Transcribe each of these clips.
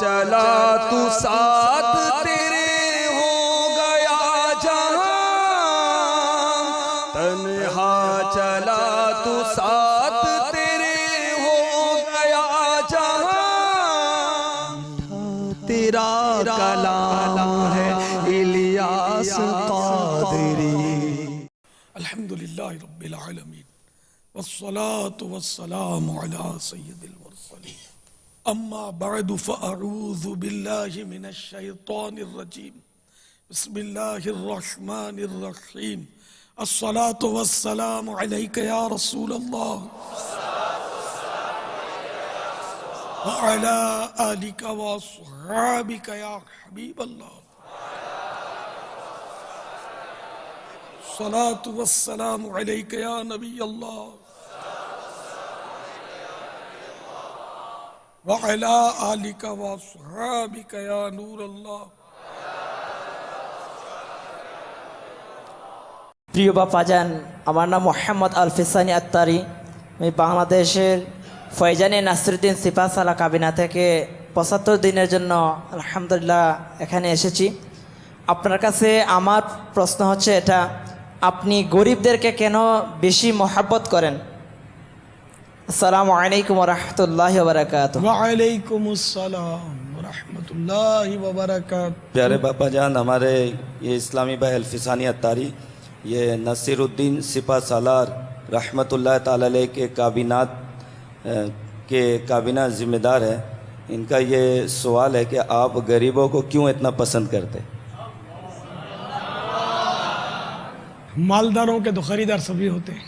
چلا تو ساتھ تیرے ہو گیا جہاں، تنہا چلا تو ساتھ تیرے ہو گیا جہاں، تیرا کلام ہے الیاس قادری۔ الحمدللہ رب العالمین والصلاة والسلام علی سید المرسلین، اما بعد فاعوذ باللہ من الشیطان الرجیم، بسم اللہ الرحمن الرحیم، الصلاة والسلام علیک یا رسول اللہ وعلی آلک واصحابک یا حبیب اللہ، الصلاة والسلام علیک یا نبی اللہ وعلی آلک واصحابک یا نور اللہ۔ প্রিয় বাপ্পাজান, আমার নাম মোহাম্মদ আলফিসানি আত্তারি। আমি বাংলাদেশের ফয়জানি নাসিরউদ্দিন সিপাহসালা কাবিনা থেকে ৭৫ দিনের জন্য আলহামদুলিল্লাহ এখানে এসেছি। আপনার কাছে আমার প্রশ্ন হচ্ছে এটা, আপনি গরিবদেরকে কেন বেশি মহব্বত করেন? আসসালামু আলাইকুম ওয়া রাহমাতুল্লাহি ওয়া বারাকাতুহু। وعلیکم السلام ورحمۃ اللہ وبرکاتہ۔ پیارے باپا جان، ہمارے یہ اسلامی بھائی الفسانی اتاری یہ نصیر الدین سپہ سالار رحمۃ اللہ تعالی علیہ کے کابینہ ذمہ دار ہے۔ ان کا یہ سوال ہے کہ آپ غریبوں کو کیوں اتنا پسند کرتے؟ مالداروں کے تو خریدار سبھی ہوتے ہیں،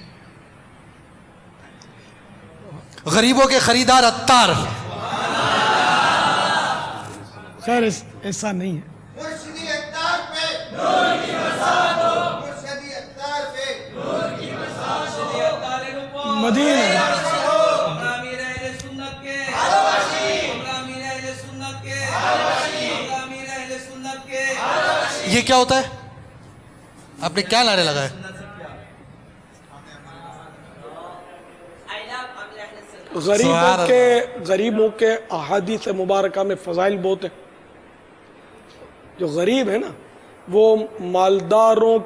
غریبوں کے خریدار عطار۔ خیر ایسا نہیں ہے۔ مرشدی اقدار پہ نور کی برسات ہو، مرشدی اقدار پہ نور کی برسات ہو، مدینہ یہ کیا ہوتا ہے؟ آپ نے کیا نعرے لگائے؟ غریبوں کے احادیث مبارکہ میں فضائل بہت ہیں۔ جو غریب ہے نا وہ مالداروں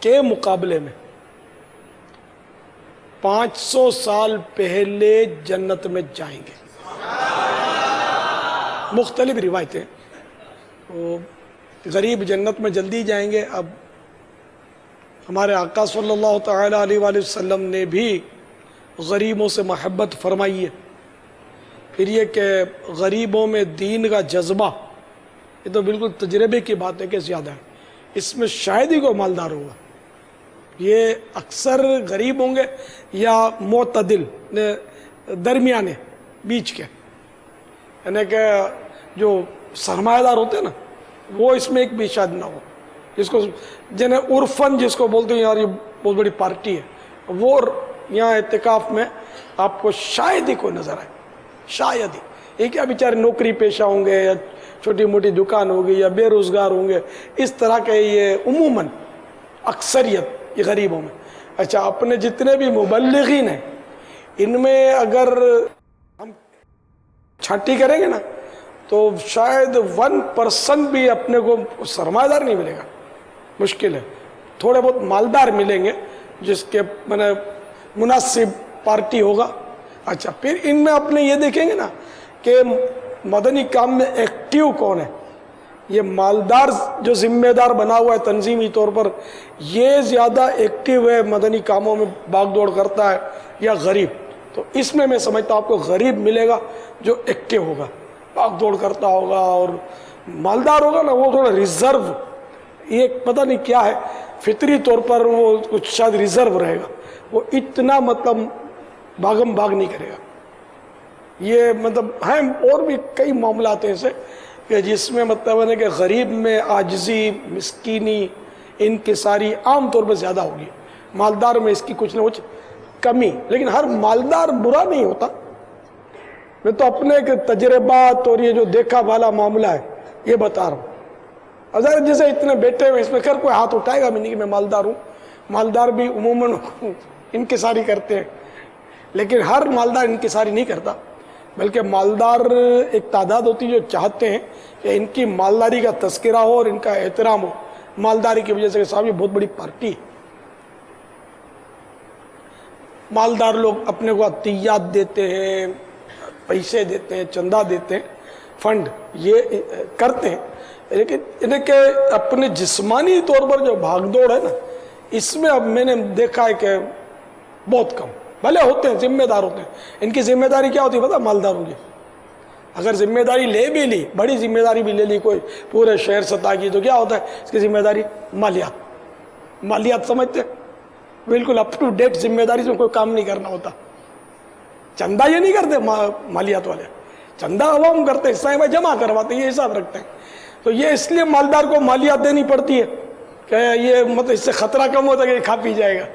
کے مقابلے میں 500 سال پہلے جنت میں جائیں گے۔ مختلف روایتیں، غریب جنت میں جلدی جائیں گے۔ اب ہمارے آقا صلی اللہ تعالی علیہ وآلہ وسلم نے بھی غریبوں سے محبت فرمائی ہے۔ پھر یہ کہ غریبوں میں دین کا جذبہ، یہ تو بالکل تجربے کی بات ہے کہ زیادہ ہے۔ اس میں شاید ہی کوئی مالدار ہوگا، یہ اکثر غریب ہوں گے یا معتدل درمیانے بیچ کے، یعنی کہ جو سرمایہ دار ہوتے ہیں نا وہ اس میں ایک بھی شاید نہ ہو، جس کو جنہیں عرفن جس کو بولتے ہیں یار یہ بہت بڑی پارٹی ہے، وہ یہاں اعتکاف میں آپ کو شاید ہی کوئی نظر آئے، شاید ہی۔ یہ کیا بیچارے نوکری پیشہ ہوں گے یا چھوٹی موٹی دکان ہوگی یا بے روزگار ہوں گے، اس طرح کے یہ عموماً اکثریت یہ غریبوں میں۔ اچھا، اپنے جتنے بھی مبلغین ہیں ان میں اگر ہم چھانٹی کریں گے نا تو شاید 1% بھی اپنے کو سرمایہ دار نہیں ملے گا، مشکل ہے۔ تھوڑے بہت مالدار ملیں گے جس کے مناسب پارٹی ہوگا۔ اچھا، پھر ان میں اپنے یہ دیکھیں گے نا کہ مدنی کام میں ایکٹیو کون ہے۔ یہ مالدار جو ذمہ دار بنا ہوا ہے تنظیمی طور پر، یہ زیادہ ایکٹیو ہے، مدنی کاموں میں بھاگ دوڑ کرتا ہے، یا غریب؟ تو اس میں سمجھتا ہوں آپ کو غریب ملے گا جو ایکٹیو ہوگا، بھاگ دوڑ کرتا ہوگا، اور مالدار ہوگا نا وہ تھوڑا ریزرو، یہ پتہ نہیں کیا ہے، فطری طور پر وہ کچھ شاید ریزرو رہے گا، وہ اتنا مطلب بھاگم بھاگ نہیں کرے گا۔ یہ مطلب ہیں اور بھی کئی معاملات ہیں ایسے کہ جس میں مطلب ہے کہ غریب میں عاجزی، مسکینی، انکساری عام طور پر زیادہ ہوگی، مالدار میں اس کی کچھ نہ کچھ کمی۔ لیکن ہر مالدار برا نہیں ہوتا، میں تو اپنے تجربات اور یہ جو دیکھا والا معاملہ ہے یہ بتا رہا ہوں۔ اگر جیسے اتنے بیٹھے ہوئے اس میں خیر کوئی ہاتھ اٹھائے گا بھی نہیں کہ میں مالدار ہوں، مالدار بھی عموماً انکساری کرتے ہیں، لیکن ہر مالدار انکساری نہیں کرتا۔ بلکہ مالدار ایک تعداد ہوتی ہے جو چاہتے ہیں کہ ان کی مالداری کا تذکرہ ہو اور ان کا احترام ہو، مالداری کی وجہ سے کہ صاحب یہ بہت بڑی پارٹی ہے۔ مالدار لوگ اپنے کو عطیات دیتے ہیں، پیسے دیتے ہیں، چندہ دیتے ہیں، فنڈ یہ کرتے ہیں، لیکن انہیں کہ اپنے جسمانی طور پر جو بھاگ دوڑ ہے نا، اس میں اب میں نے دیکھا ہے کہ بہت کم، بھلے ہوتے ہیں ذمہ دار ہوتے ہیں۔ ان کی ذمہ داری کیا ہوتی ہے پتہ مالداروں کی؟ اگر ذمہ داری لے بھی لی، بڑی ذمہ داری بھی لے لی کوئی پورے شہر سطح کی، تو کیا ہوتا ہے اس کی ذمہ داری؟ مالیات سمجھتے ہیں؟ بالکل اپ ٹو ڈیٹ ذمہ داری سے کوئی کام نہیں کرنا ہوتا۔ چندہ یہ نہیں کرتے مالیات والے، چندہ عوام کرتے ہیں، حصہ جمع کرواتے ہیں، یہ حساب رکھتے ہیں۔ تو یہ اس لیے مالدار کو مالیات دینی پڑتی ہے کہ یہ مطلب اس سے خطرہ کم ہوتا ہے کہ یہ کھا پی جائے گا،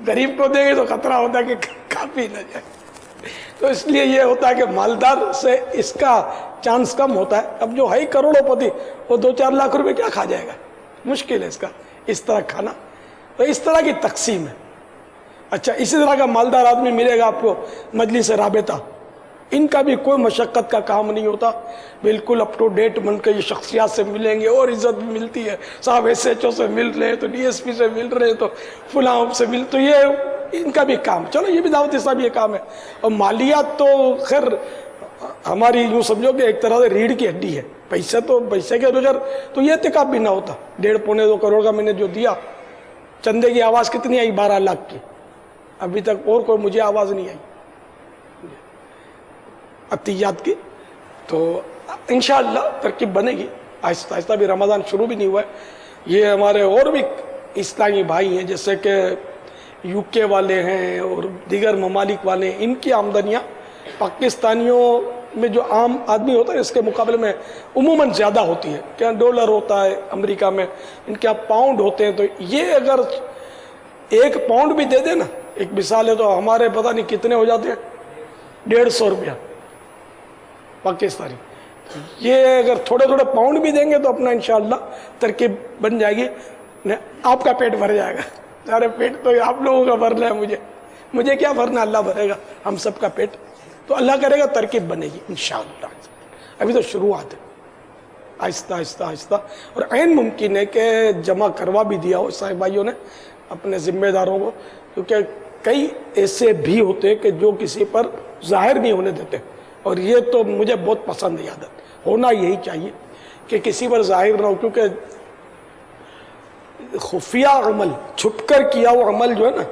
غریب کو دیں گے تو خطرہ ہوتا ہے کہ کھا پی نہ جائے، تو اس لیے یہ ہوتا ہے کہ مالدار سے اس کا چانس کم ہوتا ہے۔ اب جو ہے کروڑوں پتی، وہ 2-4 لاکھ روپے کیا کھا جائے گا؟ مشکل ہے اس کا اس طرح کھانا، تو اس طرح کی تقسیم ہے۔ اچھا، اسی طرح کا مالدار آدمی ملے گا آپ کو مجلس رابطہ، ان کا بھی کوئی مشقت کا کام نہیں ہوتا، بالکل اپ ٹو ڈیٹ بن کے یہ شخصیات سے ملیں گے، اور عزت بھی ملتی ہے، صاحب SHO سے مل رہے ہیں تو DSP سے مل رہے ہیں تو فلاں سے مل، تو یہ ان کا بھی کام، چلو یہ بھی دعوت اسلامی یہ کام ہے۔ اور مالیات تو خیر ہماری یوں سمجھو کہ ایک طرح سے ریڑھ کی ہڈی ہے، پیسے کے بغیر تو یہ اعتکاف بھی نہ ہوتا۔ 1.5-2 کروڑ کا میں نے جو دیا، چندے کی آواز کتنی آئی؟ 12 لاکھ کی، ابھی تک اور کوئی مجھے آواز نہیں آئی عطیات کی۔ تو انشاءاللہ ترکیب بنے گی آہستہ آہستہ، بھی رمضان شروع بھی نہیں ہوا ہے۔ یہ ہمارے اور بھی اسلامی بھائی ہیں جیسے کہ UK والے ہیں اور دیگر ممالک والے ہیں، ان کی آمدنیاں پاکستانیوں میں جو عام آدمی ہوتا ہے اس کے مقابلے میں عموماً زیادہ ہوتی ہے، کہ ڈالر ہوتا ہے امریکہ میں، ان کے پاؤنڈ ہوتے ہیں، تو یہ اگر 1 پاؤنڈ بھی دے دے نا، ایک مثال ہے، تو ہمارے پتہ نہیں کتنے ہو جاتے ہیں، 150 روپیہ پاکستانی۔ یہ اگر تھوڑے پاؤنڈ بھی دیں گے تو اپنا انشاءاللہ ترکیب بن جائے گی، آپ کا پیٹ بھر جائے گا۔ سارے پیٹ تو آپ لوگوں کا بھرنا ہے، مجھے کیا بھرنا، اللہ بھرے گا ہم سب کا پیٹ، تو اللہ کرے گا ترکیب بنے گی انشاءاللہ۔ ابھی تو شروعات ہے، آہستہ آہستہ آہستہ، اور عین ممکن ہے کہ جمع کروا بھی دیا ہو صاحب بھائیوں نے اپنے ذمہ داروں کو، کیونکہ کئی ایسے بھی ہوتے کہ جو کسی پر ظاہر نہیں ہونے دیتے، اور یہ تو مجھے بہت پسند ہے عادت، ہونا یہی چاہیے کہ کسی پر ظاہر نہ ہو، کیونکہ خفیہ عمل، چھپ کر کیا ہوا عمل جو ہے نا،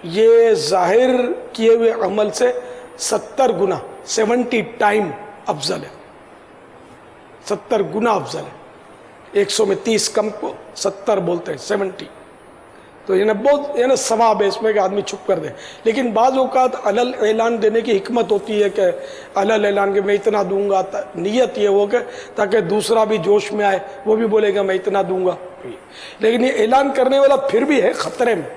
یہ ظاہر کیے ہوئے عمل سے 70 گنا 70 ٹائم افضل ہے، 70 گنا افضل ہے۔ 100 میں 30 کم کو 70 بولتے ہیں، 70، تو بہت ثواب ہے اس میں کہ آدمی چھپ کر دے۔ لیکن بعض اوقات علل اعلان دینے کی حکمت ہوتی ہے کہ علل اعلان کہ میں اتنا دوں گا، نیت یہ ہو کہ تاکہ دوسرا بھی جوش میں آئے، وہ بھی بولے گا میں اتنا دوں گا۔ لیکن یہ اعلان کرنے والا پھر بھی ہے خطرے میں،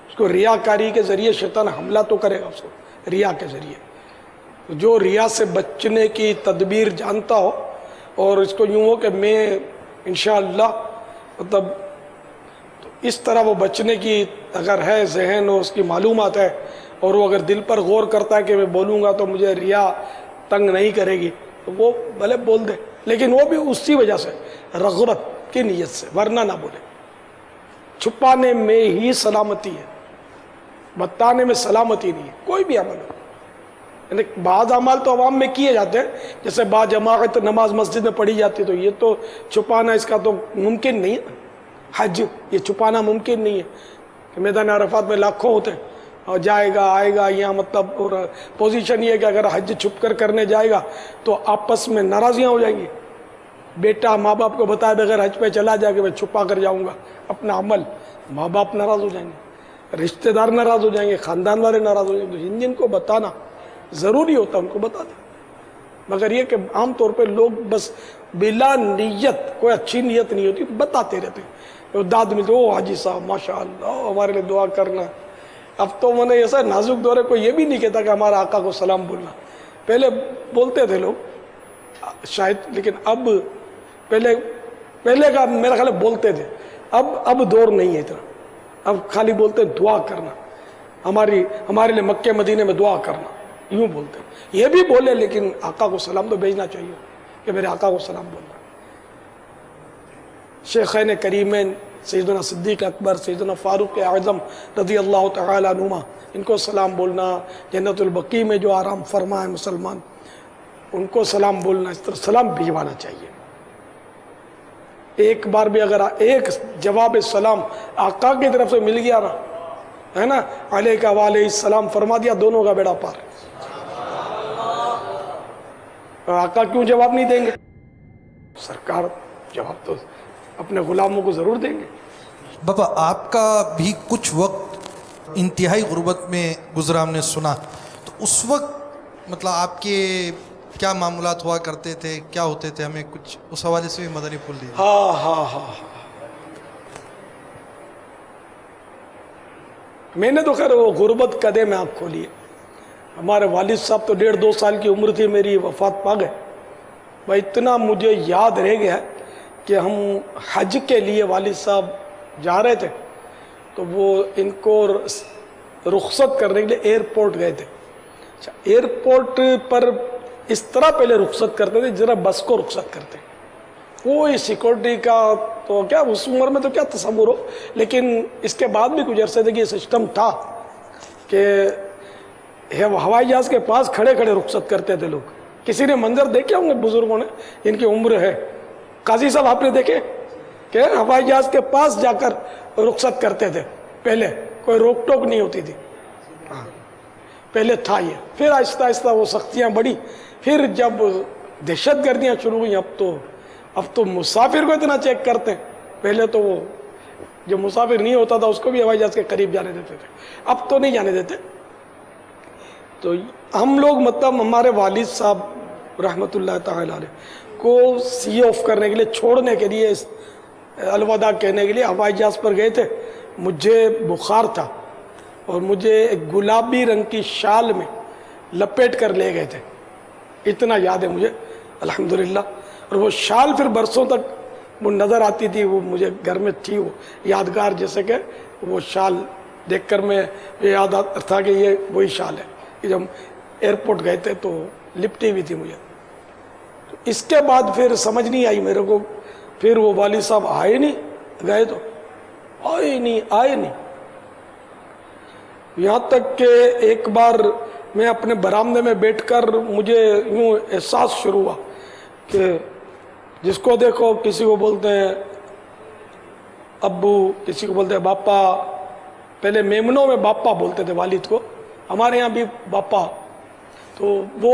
اس کو ریاکاری کے ذریعے شیطان حملہ تو کرے گا، اس کو ریا کے ذریعے۔ جو ریا سے بچنے کی تدبیر جانتا ہو اور اس کو یوں ہو کہ میں انشاءاللہ مطلب اس طرح وہ بچنے کی اگر ہے ذہن اور اس کی معلومات ہے، اور وہ اگر دل پر غور کرتا ہے کہ میں بولوں گا تو مجھے ریا تنگ نہیں کرے گی، تو وہ بھلے بول دے، لیکن وہ بھی اسی وجہ سے رغبت کی نیت سے، ورنہ نہ بولے۔ چھپانے میں ہی سلامتی ہے، بتانے میں سلامتی نہیں ہے، کوئی بھی عمل ہو۔ یعنی بعض اعمال تو عوام میں کیے جاتے ہیں، جیسے با جماعت نماز مسجد میں پڑھی جاتی ہے، تو یہ تو چھپانا اس کا تو ممکن نہیں ہے۔ حج یہ چھپانا ممکن نہیں ہے کہ میدان عرفات میں لاکھوں ہوتے ہیں اور جائے گا آئے گا، یہاں مطلب اور پوزیشن یہ ہے کہ اگر حج چھپ کر کرنے جائے گا تو آپس میں ناراضیاں ہو جائیں گی۔ بیٹا ماں باپ کو بتائے بغیر حج پہ چلا جائے کہ میں چھپا کر جاؤں گا اپنا عمل، ماں باپ ناراض ہو جائیں گے، رشتہ دار ناراض ہو جائیں گے، خاندان والے ناراض ہو جائیں گے۔ تو جن کو بتانا ضروری ہوتا ان کو بتا دیں، مگر یہ کہ عام طور پہ لوگ بس بلا نیت، کوئی اچھی نیت نہیں ہوتی، بتاتے رہتے ہیں، داد ملتے، او حاجی صاحب ماشاءاللہ ہمارے لیے دعا کرنا۔ اب تو میں نے ایسا نازک دور ہے، کوئی یہ بھی نہیں کہتا کہ ہمارا آقا کو سلام بولنا۔ پہلے بولتے تھے لوگ شاید، لیکن اب پہلے کا میرا خیال بولتے تھے، اب دور نہیں ہے اتنا، اب خالی بولتے دعا کرنا، ہمارے لیے مکے مدینے میں دعا کرنا، यूं बोलते हैं, ये भी बोले लेकिन आका को सलाम तो भेजना चाहिए कि मेरे आका को सलाम बोलना। शेखैन करीमैन सैयदना सिद्दीक अकबर, सैयदना फारूक आज़म रज़ी अल्लाह तआला अन्हुमा, इनको सलाम बोलना, जन्नतुल बकी में जो आराम फरमा है मुसलमान, उनको सलाम बोलना, इस तरह सलाम भिजवाना चाहिए। एक बार भी अगर एक जवाब सलाम आका की तरफ से मिल गया ना, है ना, अलैका वालैहिस्सलाम फरमा दिया, दोनों का बेड़ा पार। और आका क्यों जवाब नहीं देंगे? सरकार जवाब तो अपने गुलामों को ज़रूर देंगे। बाबा आपका भी कुछ वक्त इंतहाई गुर्बत में गुजरा हमने सुना, तो उस वक्त मतलब आपके क्या मामूलात हुआ करते थे, क्या होते थे, हमें कुछ उस हवाले से भी मदनी फूल दीजिए। हाँ, मैंने तो खैर वो गुर्बत कदे में आँख खोली है। हमारे वालिद साहब तो 1.5-2 साल की उम्र थी मेरी, वफात पा गए। भाई इतना मुझे याद रह गया कि हम हज के लिए वालिद साहब जा रहे थे, तो वो इनको रुखसत करने के लिए एयरपोर्ट गए थे। अच्छा, एयरपोर्ट पर इस तरह पहले रुखसत करते थे जरा बस को रुखसत करते, कोई सिक्योरिटी का तो क्या उस उम्र में तो क्या तस्वुर हो, लेकिन इसके बाद भी कुछ अरसे तक ये सिस्टम था कि हवाई जहाज़ के पास खड़े खड़े रुखसत करते थे लोग। किसी ने मंजर देखे होंगे बुजुर्गों ने, इनकी उम्र है, काजी साहब आपने देखे कि हवाई जहाज़ के पास जाकर रुखसत करते थे, पहले कोई रोक टोक नहीं होती थी। हाँ, पहले था ये, फिर आहिस्ता आहिस्ता वो सख्तियाँ बढ़ी, फिर जब दहशत गर्दियाँ शुरू हुई, अब तो मुसाफिर को इतना चेक करते हैं। पहले तो वो जो मुसाफिर नहीं होता था उसको भी हवाई जहाज़ के करीब जाने देते थे, अब तो नहीं जाने देते। तो हम लोग मतलब हमारे वालिद साहब रहमतुल्लाह ताला अलैह को सी ऑफ करने के लिए, छोड़ने के लिए, अलविदा कहने के लिए हवाई जहाज़ पर गए थे। मुझे बुखार था और मुझे एक गुलाबी रंग की शाल में लपेट कर ले गए थे, इतना याद है मुझे अल्हम्दुलिल्लाह। और वो शाल फिर बरसों तक वो नज़र आती थी, वो मुझे घर में थी, वो यादगार, जैसे कि वो शाल देखकर मैं ये याद था कि ये वही शाल है कि जब एयरपोर्ट गए थे तो लिपटी हुई थी मुझे। तो इसके बाद फिर समझ नहीं आई मेरे को, फिर वो वालिद साहब आए नहीं, गए तो आए नहीं। यहाँ तक कि एक बार मैं अपने बरामदे में बैठकर मुझे यूँ एहसास शुरू हुआ कि जिसको देखो किसी को बोलते हैं अब्बू, किसी को बोलते हैं बापा। पहले मेमनों में बापा बोलते थे वालिद को, हमारे यहाँ भी बापा। तो वो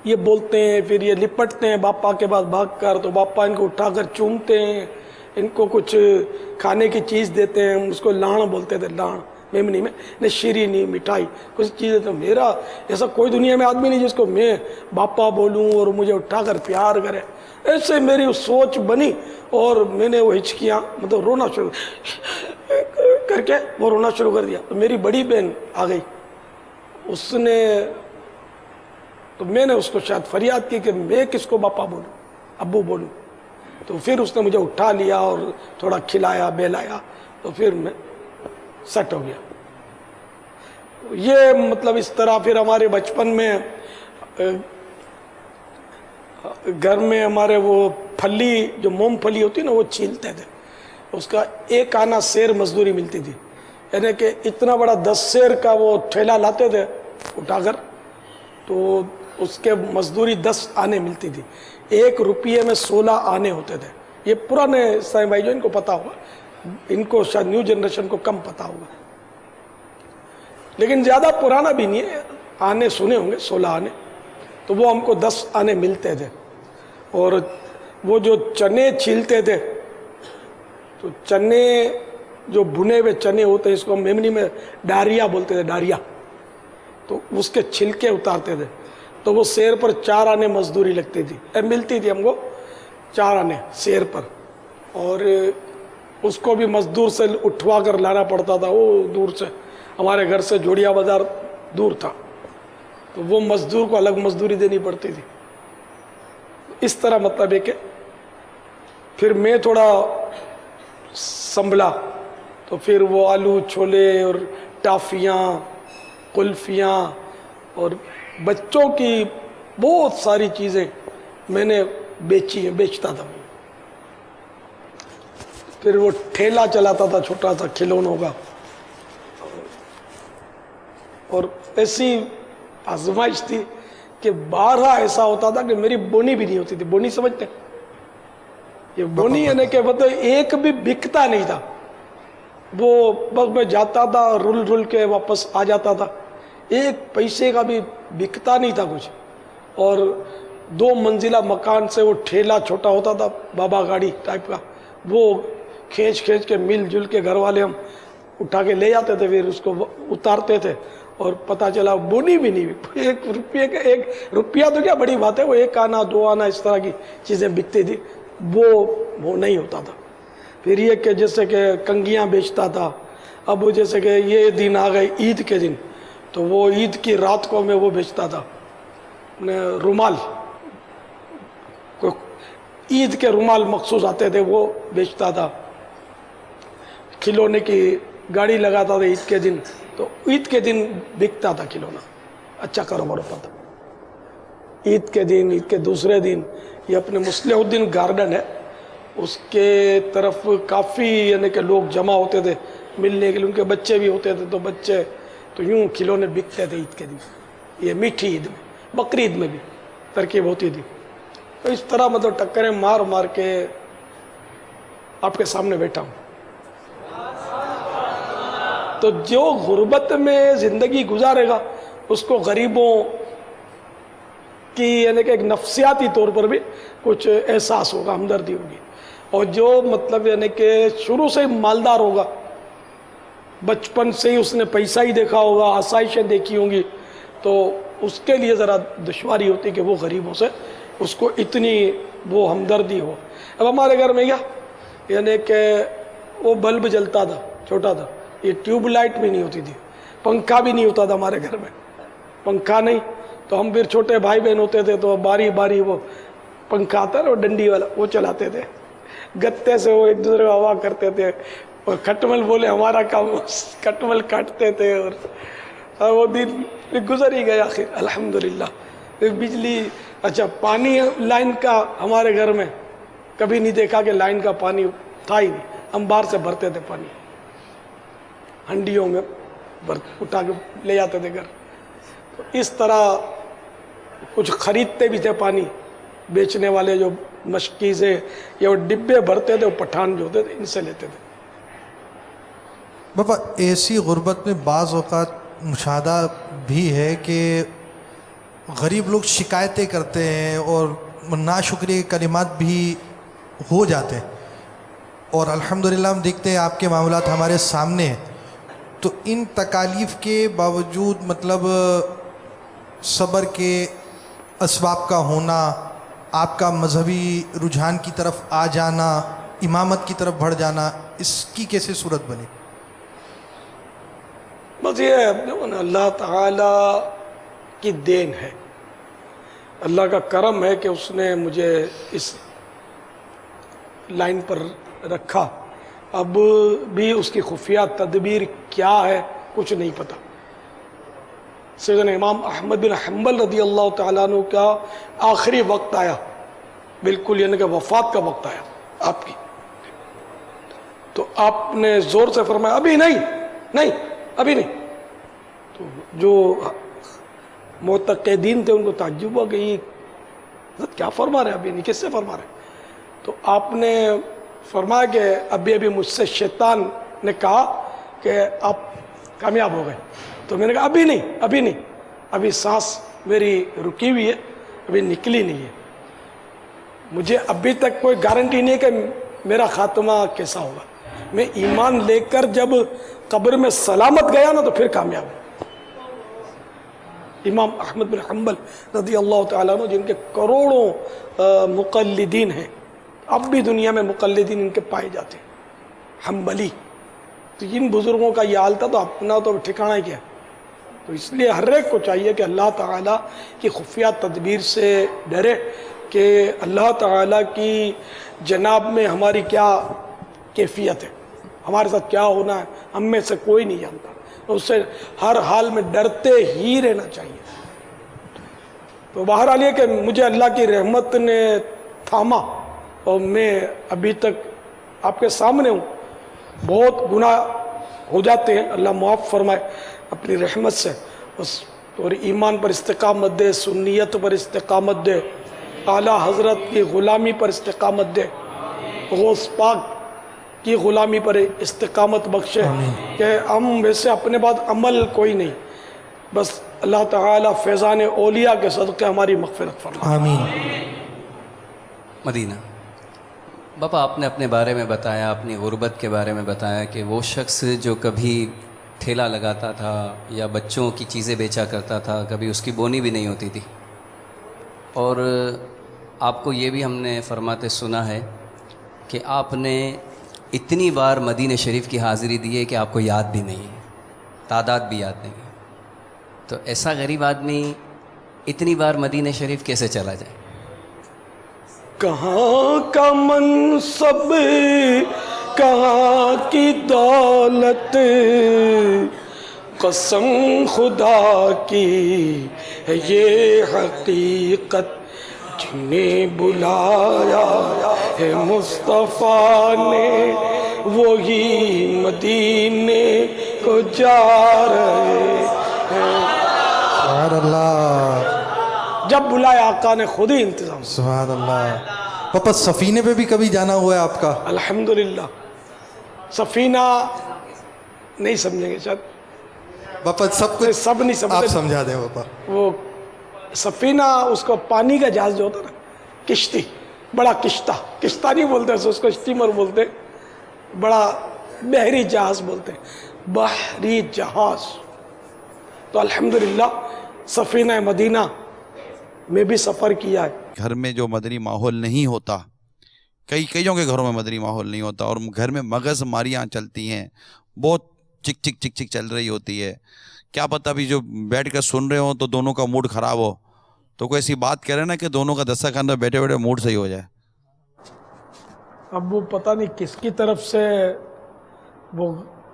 ये बोलते हैं, फिर ये लिपटते हैं बापा के पास भागकर, तो बापा इनको उठाकर चूमते हैं, इनको कुछ खाने की चीज़ देते हैं, उसको लाण बोलते थे, लाण मेमनी में, ने शीरीनी मिठाई कुछ चीज़ें। तो मेरा ऐसा कोई दुनिया में आदमी नहीं जिसको मैं बापा बोलूं और मुझे उठाकर प्यार करे। ऐसे मेरी सोच बनी और मैंने वो हिचकियाँ मतलब रोना शुरू करके वो रोना शुरू कर दिया। तो मेरी बड़ी बहन आ गई, उसने, तो मैंने उसको शायद फरियाद की कि मैं किसको बापा बोलूं, अब्बू बोलूं। तो फिर उसने मुझे उठा लिया और थोड़ा खिलाया बेलाया, तो फिर मैं सेट हो गया। ये मतलब इस तरह फिर हमारे बचपन में घर में हमारे वो फली, जो मूंगफली होती ना, वो छीलते थे, उसका 1 आना सेर मजदूरी मिलती थी, यानी कि इतना बड़ा 10 सेर का वो ठेला लाते थे उठाकर, तो उसके मजदूरी 10 आने मिलती थी। 1 रुपये में 16 आने होते थे। ये पुराने साईं भाई जो, इनको पता होगा, इनको शायद न्यू जनरेशन को कम पता होगा, लेकिन ज़्यादा पुराना भी नहीं है, आने सुने होंगे 16 आने। तो वो हमको 10 आने मिलते थे। और वो जो चने छीलते थे, तो चने जो भुने हुए चने होते हैं, इसको मेमनी में डारिया बोलते थे, डारिया। तो उसके छिलके उतारते थे, तो वो शेर पर 4 आने मजदूरी लगती थी, मिलती थी हमको 4 आने शेर पर। और उसको भी मजदूर से उठवा कर लाना पड़ता था, वो दूर से, हमारे घर से जोड़िया बाज़ार दूर था, तो वो मजदूर को अलग मजदूरी देनी पड़ती थी। इस तरह मतलब है कि फिर मैं थोड़ा संभला, तो फिर वो आलू छोले और टाफियाँ कुल्फियाँ और बच्चों की बहुत सारी चीज़ें मैंने बेची हैं, बेचता था मैं। फिर वो ठेला चलाता था छोटा सा खिलौनों का, और ऐसी आजमाइश थी कि 12 ऐसा होता था कि मेरी बोनी भी नहीं होती थी। बोनी समझते हैं? ये बोनी यानी कि मतलब एक भी बिकता नहीं था। वो बस मैं जाता था, रुल रुल के वापस आ जाता था, एक पैसे का भी बिकता नहीं था कुछ। और 2 मंजिला मकान से वो ठेला छोटा होता था, बाबा गाड़ी टाइप का, वो खींच खींच के मिल जुल के घर वाले हम उठा के ले जाते थे, फिर उसको उतारते थे, और पता चला बोनी भी नहीं, 1 रुपये का, 1 रुपया तो क्या बड़ी बात है, वो 1 आना 2 आना इस तरह की चीज़ें बिकती थी, वो नहीं होता था। फिर ये कि जैसे कि कंगियाँ बेचता था। अब जैसे कि ये दिन आ गए ईद के दिन, तो वो ईद की रात को मैं वो बेचता था, रुमाल, ईद के रुमाल मखसूस आते थे वो बेचता था। खिलौने की गाड़ी लगाता था ईद के दिन, तो ईद के दिन बिकता था खिलौना, अच्छा कारोबार होता था। ईद के दिन, ईद के दूसरे दिन, ये अपने मुस्लिहुद्दीन गार्डन है, उसके तरफ काफ़ी यानी कि लोग जमा होते थे मिलने के लिए, उनके बच्चे भी होते थे, तो बच्चे तो यूँ खिलौने बिकते थे ईद के दिन। ये मीठी ईद में, बकरी ईद में भी तरकीब होती थी। तो इस तरह मतलब टक्करें मार मार के आपके सामने बैठा हूँ। तो जो गुर्बत में ज़िंदगी गुजारेगा उसको गरीबों की यानी कि एक नफ्सियाती तौर पर भी कुछ एहसास होगा, हमदर्दी होगी। और जो मतलब यानी कि शुरू से ही मालदार होगा, बचपन से ही उसने पैसा ही देखा होगा, आसाइशें देखी होंगी, तो उसके लिए ज़रा दुश्वारी होती कि वो गरीबों से उसको इतनी वो हमदर्दी हो। अब हमारे घर में क्या यानी कि वो बल्ब जलता था, छोटा था, ये ट्यूबलाइट भी नहीं होती थी, पंखा भी नहीं होता था हमारे घर में, पंखा नहीं, तो हम फिर छोटे भाई बहन होते थे तो बारी बारी वो पंखा आता है ना, वो डंडी वाला, वो चलाते थे, गत्ते से वो एक दूसरे को हवा करते थे, और खटमल बोले हमारा काम, खटमल काटते थे, और वो दिन गुजर ही गया आखिर अल्हम्दुलिल्लाह। फिर बिजली, अच्छा पानी लाइन का हमारे घर में कभी नहीं देखा कि लाइन का पानी था ही नहीं, हम बाहर से भरते थे पानी, हंडियों में उठा के ले जाते थे घर। तो इस तरह कुछ खरीदते भी थे पानी, बेचने वाले जो मशकी से या वो डिब्बे भरते थे, वो पठान जो होते थे इनसे लेते थे। बाबा ऐसी गुर्बत में बाज़ औक़ात मुशाहदा भी है कि गरीब लोग शिकायतें करते हैं और नाशुक्रिया के कलिमात भी हो जाते हैं, और अल्हम्दुलिल्लाह हम देखते हैं आपके मामलात हमारे सामने हैं। तो इन तकालीफ के बावजूद मतलब सब्र के असबाब का होना, आपका मजहबी रुझान की तरफ आ जाना, इमामत की तरफ बढ़ जाना, इसकी कैसे सूरत बनी? बस ये अल्लाह ताला की देन है, अल्लाह का करम है कि उसने मुझे इस लाइन पर रखा। अब भी उसकी खुफिया तदबीर क्या है कुछ नहीं पता। सैयदना इमाम अहमद बिन हम्बल रदी अल्लाह तआला अन्हु का आखिरी वक्त आया, बिल्कुल यानी कि वफ़ात का वक्त आया आपकी, तो आपने ज़ोर से फरमाया अभी नहीं, नहीं अभी नहीं। तो जो मुतक़िदीन थे उनको ताज्जुब हुआ कि ये क्या फरमा रहे, अभी नहीं, किससे फरमा रहे? तो आपने फरमाया कि अभी अभी मुझसे शैतान ने कहा कि आप कामयाब हो गए। तो मैंने कहा अभी नहीं, अभी नहीं, अभी सांस मेरी रुकी हुई है, अभी निकली नहीं है, मुझे अभी तक कोई गारंटी नहीं है कि मेरा खात्मा कैसा होगा। मैं ईमान लेकर जब कब्र में सलामत गया ना तो फिर कामयाब हूँ। इमाम अहमद बिन हम्बल रज़ी अल्लाह तआला अन्हु जिनके करोड़ों मुक़ल्लिदीन हैं, अब भी दुनिया में मुक़ल्लिदीन इनके पाए जाते हैं, हम्बली। तो इन बुज़ुर्गों का ये हाल था, तो अपना तो ठिकाना ही क्या। तो इसलिए हर एक को चाहिए कि अल्लाह ताला की खुफिया तदबीर से डरे कि अल्लाह ताला की जनाब में हमारी क्या कैफियत है, हमारे साथ क्या होना है, हम में से कोई नहीं जानता। उससे हर हाल में डरते ही रहना चाहिए। तो बहरहाल ये कि मुझे अल्लाह की रहमत ने थामा और मैं अभी तक आपके सामने हूँ। बहुत गुनाह हो जाते हैं, अल्लाह माफ़ फरमाए अपनी रहमत से। और ईमान पर इस्तिकामत दे, सुन्नियत पर इस्तिकामत दे, आला हज़रत की ग़ुलामी पर इस्तिकामत दे, गौस पाक की ग़ुलामी पर इस्तिकामत बख्शे कि हम वैसे अपने बाद अमल कोई नहीं, बस अल्लाह ताला फैज़ान औलिया के सदक़े हमारी मग़फ़िरत फरमाए। आमीन। मदीना बापा, आपने अपने बारे में बताया, अपनी गुर्बत के बारे में बताया कि वो शख्स जो कभी ठेला लगाता था या बच्चों की चीज़ें बेचा करता था, कभी उसकी बोनी भी नहीं होती थी। और आपको ये भी हमने फरमाते सुना है कि आपने इतनी बार मदीने शरीफ की हाज़िरी दी है कि आपको याद भी नहीं है, तादाद भी याद नहीं है। तो ऐसा गरीब आदमी इतनी बार मदीने शरीफ कैसे चला जाए? कहाँ का मनसब, कहाँ की दौलत, कसम खुदा की है ये हकीकत, जिन्हें बुलाया है मुस्तफ़ा ने वही मदीने को जा रहे हैं। सुभान अल्लाह, जब बुलाया आका ने खुद ही इंतजाम। सुभान अल्लाह। पापा, सफ़ीने पे भी कभी जाना हुआ है आपका? अल्हम्दुलिल्लाह। सफ़ीना नहीं समझेंगे शायद, पापा सब कुछ सब नहीं समझते। आप समझा दें पापा। वो सफ़ीना, उसको पानी का जहाज जो होता है ना, किश्ती, बड़ा किश्ता नहीं बोलते उसको, स्टीमर बोलते, बड़ा बहरी जहाज बोलते, बहरी जहाज। तो अल्हम्दुलिल्लाह सफ़ीना मदीना में भी सफ़र किया है। घर में जो मदनी माहौल नहीं होता, कईयों के घरों में मदनी माहौल नहीं होता और घर में मगज़ मारियाँ चलती हैं, बहुत चिक चिक चिक चिक चल रही होती है। क्या पता अभी जो बैठ कर सुन रहे हो तो दोनों का मूड ख़राब हो, तो कोई ऐसी बात करें ना कि दोनों का दस्ता खाना बैठे बैठे मूड सही हो जाए। अब वो पता नहीं किसकी तरफ से वो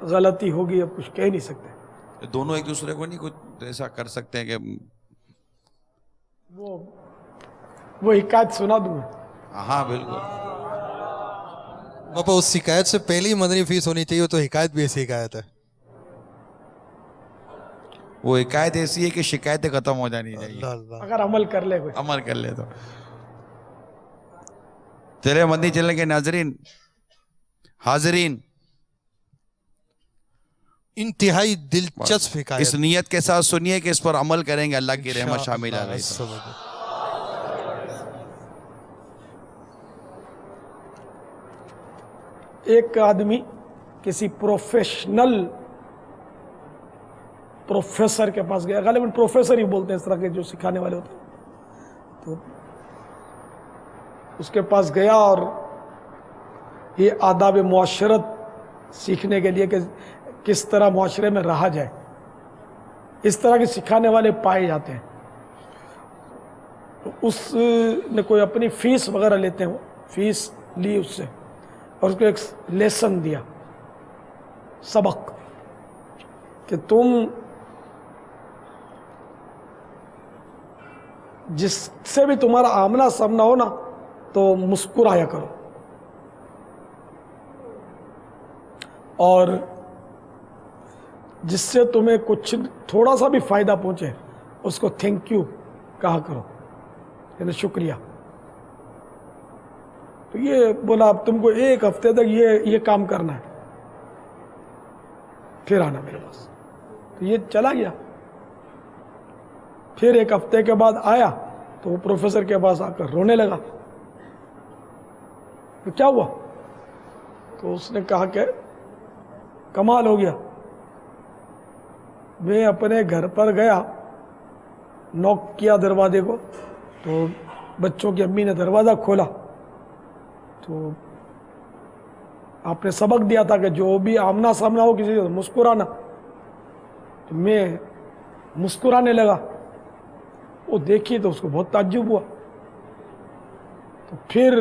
गलती होगी, अब कुछ कह नहीं सकते। दोनों एक दूसरे को नहीं कुछ ऐसा कर सकते हैं कि वो हिकायत सुना दूँ? हाँ बिल्कुल। पापा, उस शिकायत से पहले ही मदनी फीस होनी चाहिए, तो हिकायत भी ऐसी हिकायत है। वो हिकायत ऐसी है कि शिकायतें ख़त्म हो जानी चाहिए, अल्लाह अल्लाह। अगर अमल कर ले कोई। अमल कर ले तो। चले मदनी चलने के नाजरीन, हाजरीन, इंतहाई दिलचस्प हिकायत। इस नियत के साथ सुनिए कि इस पर अमल करेंगे, अल्लाह की रहमत शामिल आ रही है। एक आदमी किसी प्रोफेसर के पास गया, गालिबन प्रोफेसर ही बोलते हैं इस तरह के जो सिखाने वाले होते हैं। तो उसके पास गया और ये आदाब मुआशरत सीखने के लिए कि किस तरह मुआशरे में रहा जाए, इस तरह के सिखाने वाले पाए जाते हैं। तो उसने कोई अपनी फ़ीस वगैरह लेते हैं, वो फ़ीस ली उससे और उसको एक लेसन दिया, सबक, कि तुम जिससे भी तुम्हारा आमना सामना हो ना तो मुस्कुराया करो, और जिससे तुम्हें कुछ थोड़ा सा भी फायदा पहुंचे उसको थैंक यू कहा करो, यानी शुक्रिया। तो ये बोला अब तुमको एक हफ्ते तक ये काम करना है, फिर आना मेरे पास। तो ये चला गया। फिर एक हफ्ते के बाद आया तो वो प्रोफेसर के पास आकर रोने लगा। तो क्या हुआ? तो उसने कहा कि कमाल हो गया, मैं अपने घर पर गया, नॉक किया दरवाजे को, तो बच्चों की अम्मी ने दरवाज़ा खोला। तो आपने सबक दिया था कि जो भी आमना सामना हो किसी से मुस्कुराना, तो मैं मुस्कुराने लगा। वो देखी तो उसको बहुत ताज्जुब हुआ। तो फिर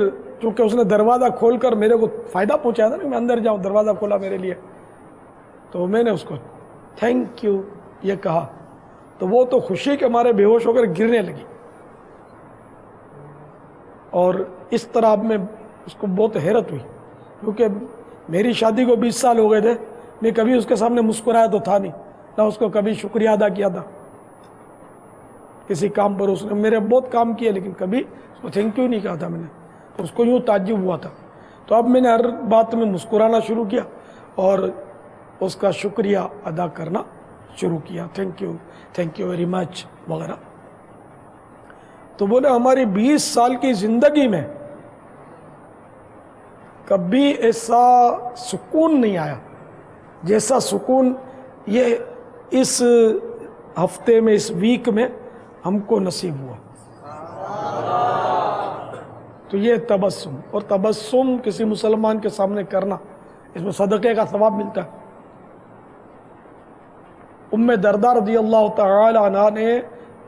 चूँकि उसने दरवाज़ा खोलकर मेरे को फ़ायदा पहुंचाया था ना, मैं अंदर जाऊं, दरवाज़ा खोला मेरे लिए, तो मैंने उसको थैंक यू ये कहा तो वो तो खुशी के मारे बेहोश होकर गिरने लगी, और इस तरह अब मैं उसको बहुत हैरत हुई, क्योंकि मेरी शादी को 20 साल हो गए थे, मैं कभी उसके सामने मुस्कुराया तो था नहीं, ना उसको कभी शुक्रिया अदा किया था किसी काम पर। उसने मेरे बहुत काम किए लेकिन कभी उसको थैंक यू नहीं कहा था मैंने, तो उसको यूँ ताज्जुब हुआ था। तो अब मैंने हर बात में मुस्कुराना शुरू किया और उसका शुक्रिया अदा करना शुरू किया, थैंक यू वेरी मच वगैरह। तो बोले हमारी 20 साल की ज़िंदगी में कभी ऐसा सुकून नहीं आया जैसा सुकून ये इस हफ्ते में, इस वीक में हमको नसीब हुआ। तो ये तबस्सुम, और तबस्सुम किसी मुसलमान के सामने करना, इसमें सदक़े का सवाब मिलता है। उम्मे दरदा रदी अल्लाह तआला अन्हा ने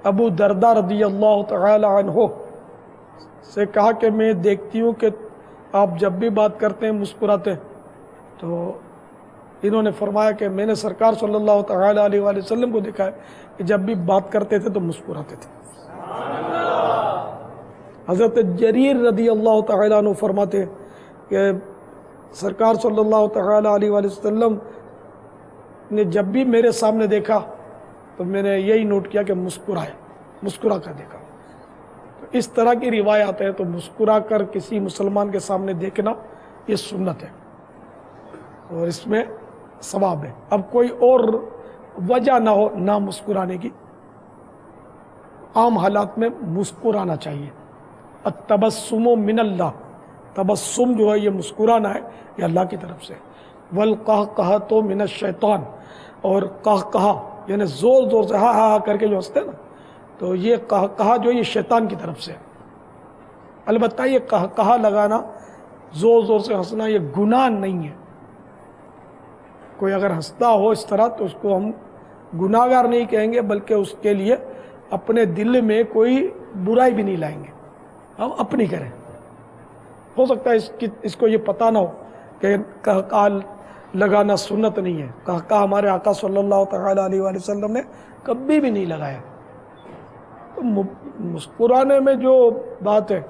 अबू दरदा रदी अल्लाह तआला अन्हु से कहा कि मैं देखती हूँ कि आप जब भी बात करते हैं मुस्कुराते हैं। तो इन्होंने फरमाया कि मैंने सरकार सल्लल्लाहु तआला अलैहि वसल्लम को देखा है कि जब भी बात करते थे तो मुस्कुराते थे। हज़रत जरीर रदी अल्लाह तआला अन्हु फरमाते हैं कि सरकार सल्लल्लाहु तआला अलैहि वसल्लम ने जब भी मेरे सामने देखा तो मैंने यही नोट किया कि मुस्कुरा कर देखा। तो इस तरह की रिवायत है, तो मुस्कुरा कर किसी मुसलमान के सामने देखना ये सुन्नत है और इसमें सवाब है। अब कोई और वजह ना हो ना मुस्कुराने की, आम हालात में मुस्कुराना चाहिए। अत्तबस्सुमु मिनल्लाह, तबस्सुम जो है ये मुस्कुराना है, ये अल्लाह की तरफ से। वल कहकहतु मिनश शैतान, और कहकहा यानी ज़ोर ज़ोर से हा हा करके जो हंसते हैं ना, तो ये कहकहा जो ये शैतान की तरफ से। अलबत्ता ये कहकहा लगाना, ज़ोर ज़ोर से हंसना, ये गुनाह नहीं है। कोई अगर हंसता हो इस तरह तो उसको हम गुनाहगार नहीं कहेंगे, बल्कि उसके लिए अपने दिल में कोई बुराई भी नहीं लाएंगे, हम अपनी करें। हो सकता है इसको ये पता ना हो कि कहका लगाना सुन्नत नहीं है। कहका हमारे आका सल्लल्लाहु तआला अलैहि वसल्लम ने कभी भी नहीं लगाया। तो मुस्कुराने में जो बात है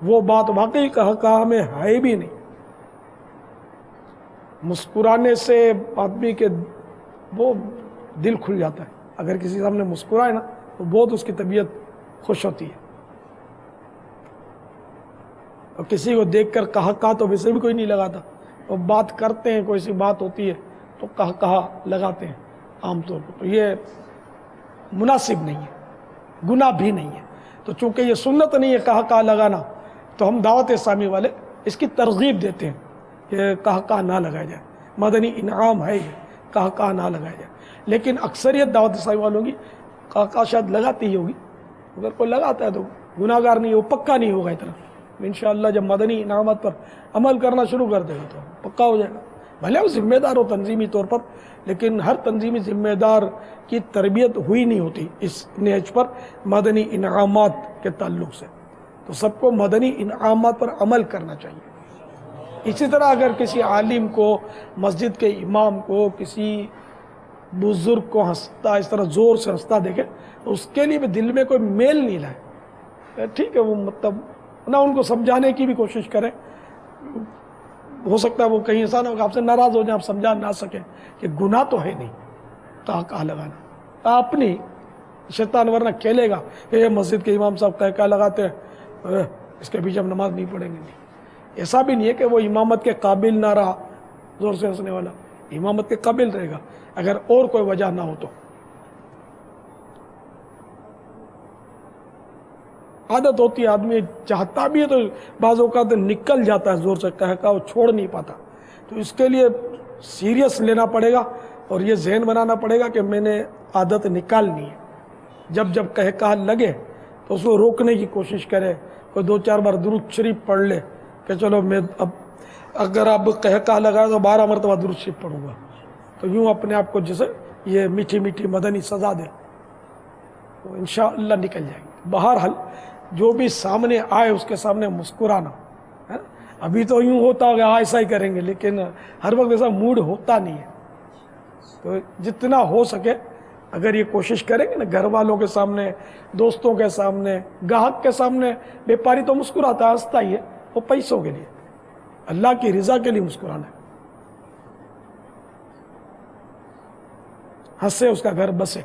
वो बात वाकई कहका में है भी नहीं। मुस्कुराने से आदमी के वो दिल खुल जाता है। अगर किसी सामने मुस्कुराए ना तो बहुत उसकी तबीयत खुश होती है। और किसी को देखकर कहा तो वैसे भी कोई नहीं लगाता, और बात करते हैं कोई सी बात होती है तो कहा लगाते हैं आमतौर पर। तो ये मुनासिब नहीं है, गुनाह भी नहीं है। तो चूँकि ये सुन्नत नहीं है कहा लगाना, तो हम दावत इस्लामी वाले इसकी तरगीब देते हैं कि कहा ना लगाया जाए। मदनी इनाम है ये, कहा ना लगाया जाए। लेकिन अक्सरियत दावत इस्लामी वालों की कहा शायद लगाती ही होगी। अगर कोई लगाता है तो गुनाहगार नहीं है, वो पक्का नहीं होगा इतना। इंशाअल्लाह जब मदनी इनामत पर अमल करना शुरू कर देगा तो पक्का हो जाएगा। भले वो ज़िम्मेदार हो तंजीमी तौर पर, लेकिन हर तंजीमी ज़िम्मेदार की तरबियत हुई नहीं होती इस नेज पर मदनी इनामात के ताल्लुक से। तो सबको मदनी इनामात पर अमल करना चाहिए। इसी तरह अगर किसी आलिम को, मस्जिद के इमाम को, किसी बुज़ुर्ग को हंसता, इस तरह ज़ोर से हंसता देखे तो उसके लिए भी दिल में कोई मेल नहीं लाए। ठीक है, वो मतलब ना उनको समझाने की भी कोशिश करें। हो सकता है वो कहीं ऐसा ना हो आपसे नाराज़ हो जाए, आप समझा ना सकें कि गुनाह तो है नहीं कहा लगाना। अपनी शैतान वरना खेलेगा कि ये मस्जिद के इमाम साहब कहा लगाते हैं, इसके पीछे हम नमाज नहीं पढ़ेंगे। नहीं, ऐसा भी नहीं है कि वो इमामत के काबिल ना रहा, ज़ोर से हंसने वाला इमामत के काबिल रहेगा अगर और कोई वजह ना हो तो। आदत होती है, आदमी चाहता भी है तो बाज़ औक़ात निकल जाता है ज़ोर से कहा, वो छोड़ नहीं पाता। तो इसके लिए सीरियस लेना पड़ेगा और ये जहन बनाना पड़ेगा कि मैंने आदत निकालनी है। जब जब कहा लगे तो उसको रोकने की कोशिश करे। कोई 2-4 बार दुरूद शरीफ पढ़ ले कि चलो मैं अब अगर अब कहा लगाया तो 12 मरतबा दुरूद शरीफ पढ़ूँगा, तो यूँ अपने आप को जैसे ये मीठी मीठी मदनी सज़ा दे तो इंशाअल्लाह निकल जाएंगे। बहरहाल जो भी सामने आए उसके सामने मुस्कुराना है। अभी तो यूँ होता होगा ऐसा ही करेंगे, लेकिन हर वक्त ऐसा मूड होता नहीं है। تو جتنا ہو سکے اگر یہ کوشش کریں گے نا گھر والوں کے سامنے, دوستوں کے سامنے, گاہک کے سامنے, بیپاری تو مسکراتا ہنستا ہی ہے, وہ پیسوں کے لیے, اللہ کی رضا کے لیے مسکرانا ہے. ہنسے اس کا گھر بسے.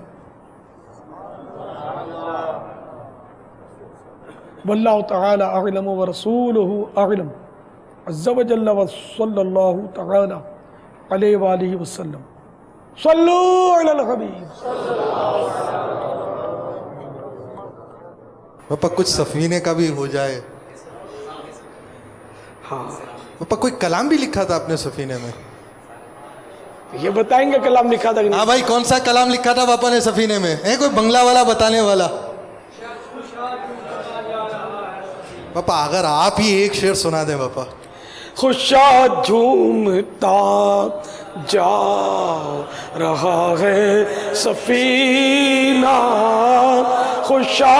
واللہ تعالی اعلم ورسولہ اعلم عز وجل وصلی اللہ تعالی علیہ وآلہ وسلم. صلو علی الحبیب. پاپا کچھ سفینے کا بھی ہو جائے. ہاں پاپا کوئی کلام بھی لکھا تھا آپ نے سفینے میں؟ یہ بتائیں گے کلام لکھا تھا کہ ہاں نہیں؟ بھائی کون سا کلام لکھا تھا پاپا نے سفینے میں؟ ہے کوئی بنگلہ والا بتانے والا؟ پاپا اگر آپ ہی ایک شعر سنا دیں پاپا. خوشا جھومتا جا رہا ہے سفینہ, خوشا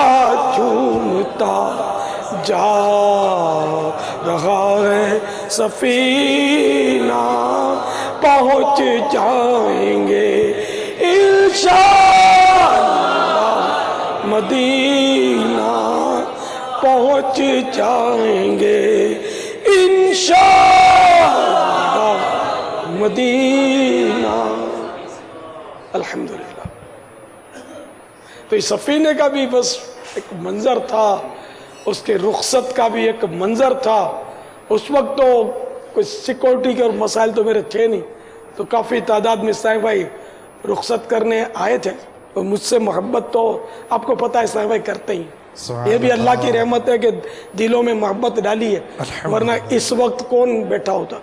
جھومتا جا رہا ہے سفینہ, پہنچ جائیں گے انشاءاللہ مدینہ, پہنچ جائیں گے انشاءاللہ مدینہ. الحمدللہ. تو اس سفینے کا بھی بس ایک منظر تھا, اس کے رخصت کا بھی ایک منظر تھا. اس وقت تو کوئی سیکورٹی کے اور مسائل تو میرے تھے نہیں, تو کافی تعداد میں اسلام بھائی رخصت کرنے آئے تھے, اور مجھ سے محبت تو آپ کو پتہ ہے اسلام بھائی کرتے ہی. یہ بھی اللہ کی رحمت ہے کہ دلوں میں محبت ڈالی ہے, ورنہ اس وقت کون بیٹھا ہوتا.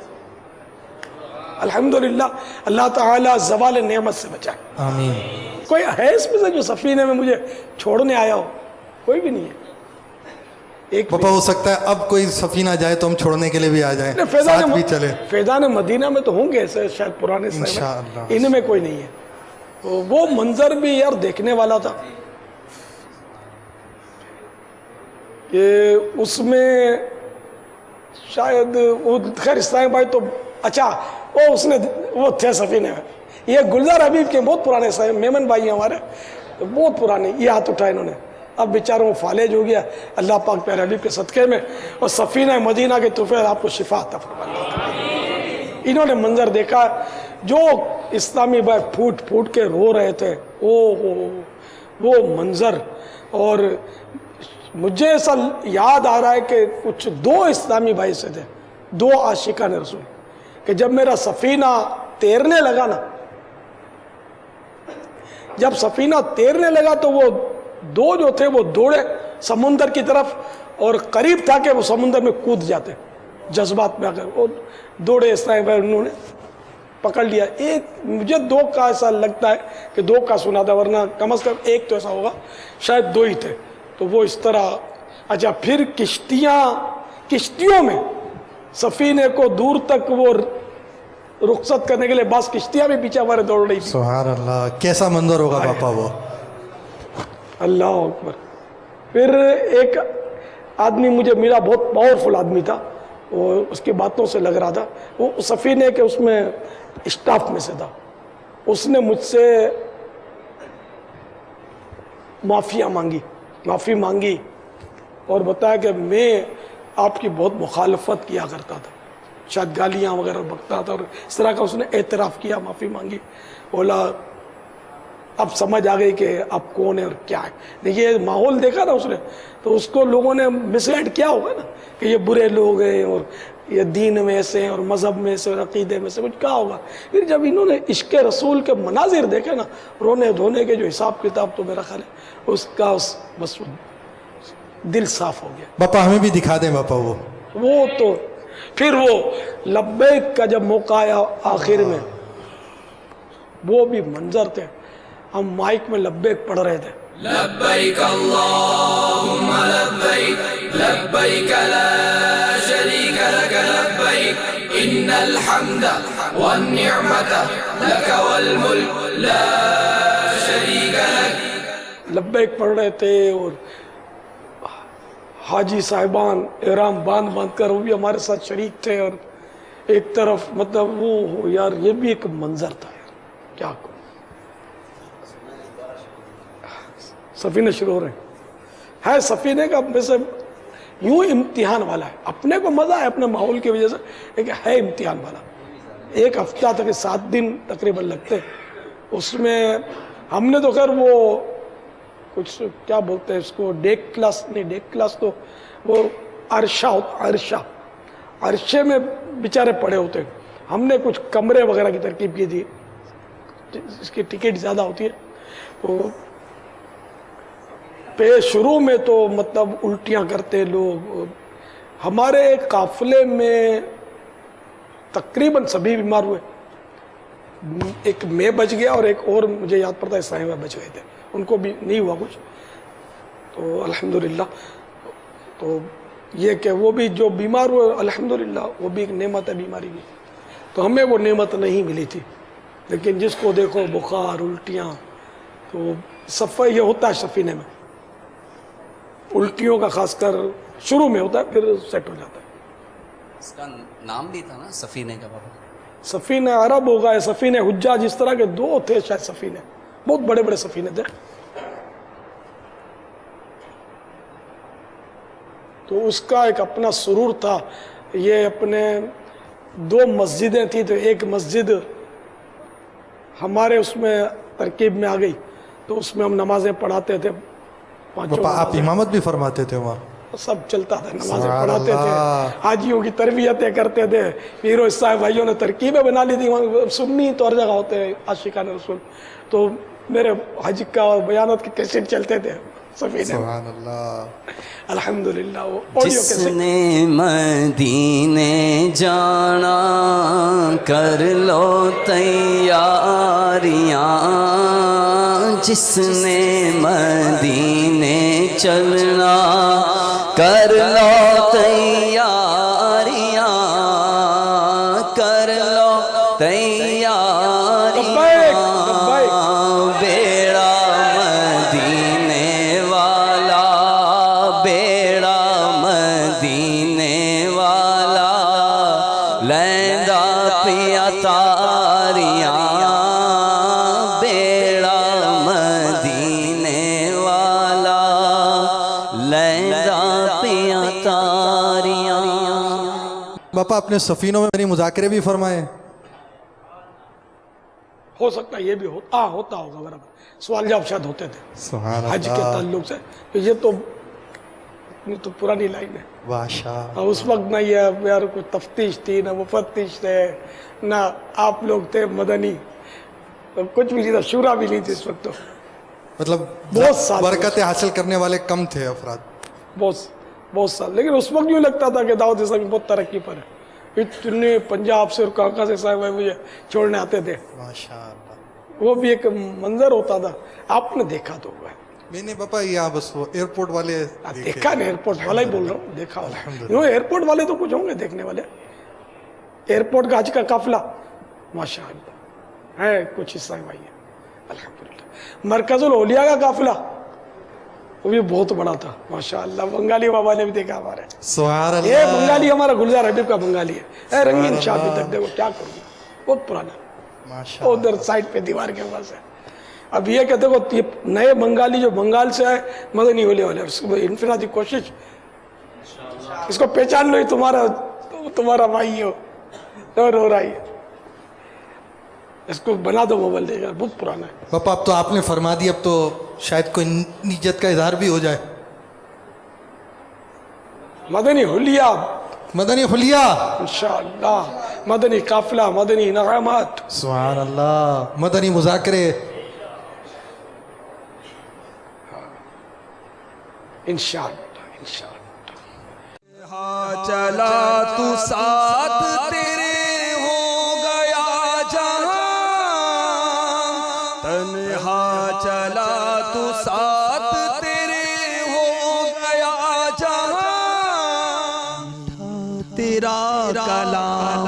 الحمدللہ اللہ تعالیٰ زوال نعمت سے بچائے. آمین. کوئی ہے اس میں سے جو سفینے میں مجھے چھوڑنے آیا ہو؟ کوئی بھی نہیں ہے. ایک پاپا ہو سکتا ہے اب کوئی سفینہ جائے تو ہم چھوڑنے کے لیے بھی آ جائیں, ساتھ بھی چلے. فیضان مدینہ میں تو ہوں گے ایسے شاید پرانے صاحب, انشاءاللہ. ان میں کوئی نہیں ہے. وہ منظر بھی یار دیکھنے والا تھا کہ اس میں شاید وہ خیر اسلام بھائی تو اچھا وہ تھے سفینے میں. یہ گلزار حبیب کے بہت پرانے صاحب میمن بھائی ہمارے, بہت پرانے, یہ ہاتھ اٹھائے انہوں نے. اب بیچاروں فالج ہو گیا اللہ پاک پیارے حبیب کے صدقے میں, اور سفینہ مدینہ کے طفیل آپ کو شفا عطا فرمائے. انہوں نے منظر دیکھا جو اسلامی بھائی پھوٹ پھوٹ کے رو رہے تھے, وہ منظر. اور مجھے ایسا یاد آ رہا ہے کہ کچھ 2 اسلامی بھائی سے تھے, 2 عاشقان رسول, کہ جب میرا سفینہ تیرنے لگا نا, جب سفینہ تیرنے لگا تو وہ 2 جو تھے وہ دوڑے سمندر کی طرف, اور قریب تھا کہ وہ سمندر میں کود جاتے جذبات میں آ کر. وہ دوڑے اسلامی بھائی, انہوں نے پکڑ لیا. ایک مجھے 2 کا ایسا لگتا ہے کہ 2 کا سنا تھا, ورنہ کم از کم ایک تو ایسا ہوگا, شاید 2 ہی تھے. تو وہ اس طرح. اچھا پھر کشتیوں میں سفینے کو دور تک وہ رخصت کرنے کے لیے بعض کشتیاں بھی پیچھے ہمارے دوڑ رہی تھی. سبحان اللہ, کیسا منظر ہوگا پاپا وہ. اللہ اکبر. پھر ایک آدمی مجھے ملا, بہت پاورفل آدمی تھا, وہ اس کی باتوں سے لگ رہا تھا, وہ سفینے کے اس میں اسٹاف میں سے تھا. اس نے مجھ سے معافی مانگی اور بتایا کہ میں آپ کی بہت مخالفت کیا کرتا تھا, شاید گالیاں وغیرہ بکتا تھا, اور اس طرح کا اس نے اعتراف کیا, معافی مانگی. بولا اب سمجھ آ گئی کہ آپ کون ہیں اور کیا ہے. دیکھیے ماحول دیکھا نا اس نے, تو اس کو لوگوں نے مس گائیڈ کیا ہوگا نا کہ یہ برے لوگ ہیں, اور یہ دین میں سے اور مذہب میں سے اور عقیدے میں سے کچھ کہا ہوگا. پھر جب انہوں نے عشق رسول کے مناظر دیکھے نا, رونے دھونے کے جو حساب کتاب, تو میرا خیال ہے اس کا بس دل صاف ہو گیا. پاپا ہمیں بھی دکھا دیں پاپا وہ تو پھر وہ لبیک کا جب موقع آیا آخر میں, وہ بھی منظر تھے. ہم مائک میں لبیک پڑھ رہے تھے, لبیک اللہم لبیک لبیک لا شریک لک لبیک ان الحمد والنعمت لک والملک لا شریک لک. لبیک پڑھ رہے تھے, اور حاجی صاحبان احرام باندھ کر وہ بھی ہمارے ساتھ شریک تھے. اور ایک طرف مطلب وہ یار یہ بھی ایک منظر تھا یار, کیا کو سفینے شروع ہو رہے ہیں سفینے کا ویسے یوں امتحان والا ہے, اپنے کو مزہ ہے اپنے ماحول کی وجہ سے, لیکن ہے امتحان والا. 1 ہفتہ تک 7 دن تقریباً لگتے, اس میں ہم نے تو خیر وہ کچھ کیا بولتے ہیں اس کو ڈیک کلاس نہیں, ڈیک کلاس تو وہ عرشہ ہوتا, عرشے میں بیچارے پڑے ہوتے. ہم نے کچھ کمرے وغیرہ کی ترکیب کی تھی, اس کی ٹکٹ زیادہ ہوتی ہے. تو شروع میں تو مطلب الٹیاں کرتے لوگ. ہمارے قافلے میں تقریباً سبھی بیمار ہوئے, ایک میں بچ گیا اور ایک اور مجھے یاد پڑتا ہے صاحبہ بچ گئے تھے, ان کو بھی نہیں ہوا کچھ. تو الحمدللہ تو یہ کہ وہ بھی جو بیمار ہوئے الحمدللہ وہ بھی ایک نعمت ہے بیماری کی. تو ہمیں وہ نعمت نہیں ملی تھی, لیکن جس کو دیکھو بخار الٹیاں, تو صفحہ یہ ہوتا ہے سفینے میں, الٹیوں کا خاص کر شروع میں ہوتا ہے, پھر سیٹ ہو جاتا ہے. اس کا نام بھی تھا نا سفینے کا بابا؟ سفینے عرب ہوگا یا سفینے حجاج, اس طرح کے 2 تھے شاید سفینے, بہت بڑے بڑے سفینے تھے. تو اس کا ایک اپنا سرور تھا. یہ اپنے 2 مسجدیں تھیں, تو ایک مسجد ہمارے اس میں ترکیب میں آ گئی, تو اس میں ہم نمازیں پڑھاتے تھے. باپا آپ امامت بھی فرماتے تھے وہاں؟ سب چلتا تھا, نمازیں پڑھاتے تھے, حاجیوں کی تربیتیں کرتے تھے. پیرو صاحب بھائیوں نے ترکیبیں بنا لی تھی, وہاں سنی تو ہر جگہ ہوتے ہیں عاشقان رسول. تو میرے حج کا اور بیانات کے کیسٹ چلتے تھے سفینے. سبحان اللہ. الحمدللہ. وہ آڈیو جس کیسٹ نے مدینے جانا کر لو تیاریاں, جس نے مدینے چلنا کر لو تیاریاں, کر لو تیاریاں. بیڑا مدینے والا, بیڑا مدینے والا, لیندا پیا تاریاں. بیڑا مدینے والا, لیندا پیا تاریاں. باپا اپنے سفینوں میں مذاکرے بھی فرمائے؟ ہو سکتا ہے یہ بھی ہوتا ہوگا برابر, سوال جواب شاید ہوتے تھے سبحان حج کے اللہ. تعلق سے. تو یہ تو پرانی لائن ہے. ماشاء اس وقت نہ یہ یار کوئی تفتیش تھی, نہ مفتش تھے, نہ آپ لوگ تھے مدنی, کچھ بھی نہیں تھا, شورا بھی نہیں تھی اس وقت. تو مطلب بہت سال برکتیں حاصل کرنے والے کم تھے افراد. بہت سال. لیکن اس وقت یوں لگتا تھا کہ دعوت اسلامی بہت ترقی پر ہے. اتنے پنجاب سے اور کہاں سے صاحب مجھے چھوڑنے آتے تھے. ماشاء اللہ. وہ بھی ایک منظر ہوتا تھا, آپ نے دیکھا تو ہوگا. میں نے باپا یہاں بس وہ ایئرپورٹ والے دیکھا نا, ایئرپورٹ والا ہی بول رہا ہوں, دیکھا یوں ایئرپورٹ والے تو کچھ ہوں گے دیکھنے والے. ایئرپورٹ کا حج کا قافلہ ماشاء اللہ ہے, کچھ حصہ بھائی ہے الحمدللہ. مرکز الاولیاء کا قافلہ وہ بھی بہت بڑا تھا ماشاء اللہ. بنگالی بابا نے بھی دیکھا ہمارے. سبحان یہ اللہ. بنگالی ہمارا گلزار حبیب کا بنگالی ہے, رنگین شاہ بھی تک. دیکھو کیا کروں, بہت پرانا, ماشاء ادھر سائڈ پہ دیوار کے پاس ہے. اب یہ کہ دیکھو یہ نئے بنگالی جو بنگال سے آئے مدنی ہونے والے, اس کو انفرادی کوشش, اس کو پہچان لو, تمہارا بھائی ہو, رو رہا ہے, اس کو بنا دو موبائل دے گا, بہت پرانا ہے. باپا اب تو آپ نے فرما دی, اب تو شاید کوئی نیت کا اظہار بھی ہو جائے. مدنی حلیہ مدنی خلیہ. انشاءاللہ, مدنی قافلہ, مدنی نغمات. سبحان اللہ. مدنی مذاکرے. انشاءاللہ. چلا تو ساتھ تیرے ہو گیا جہاں, تنہا چلا تو ساتھ تیرے ہو گیا جہاں. تیرا کلام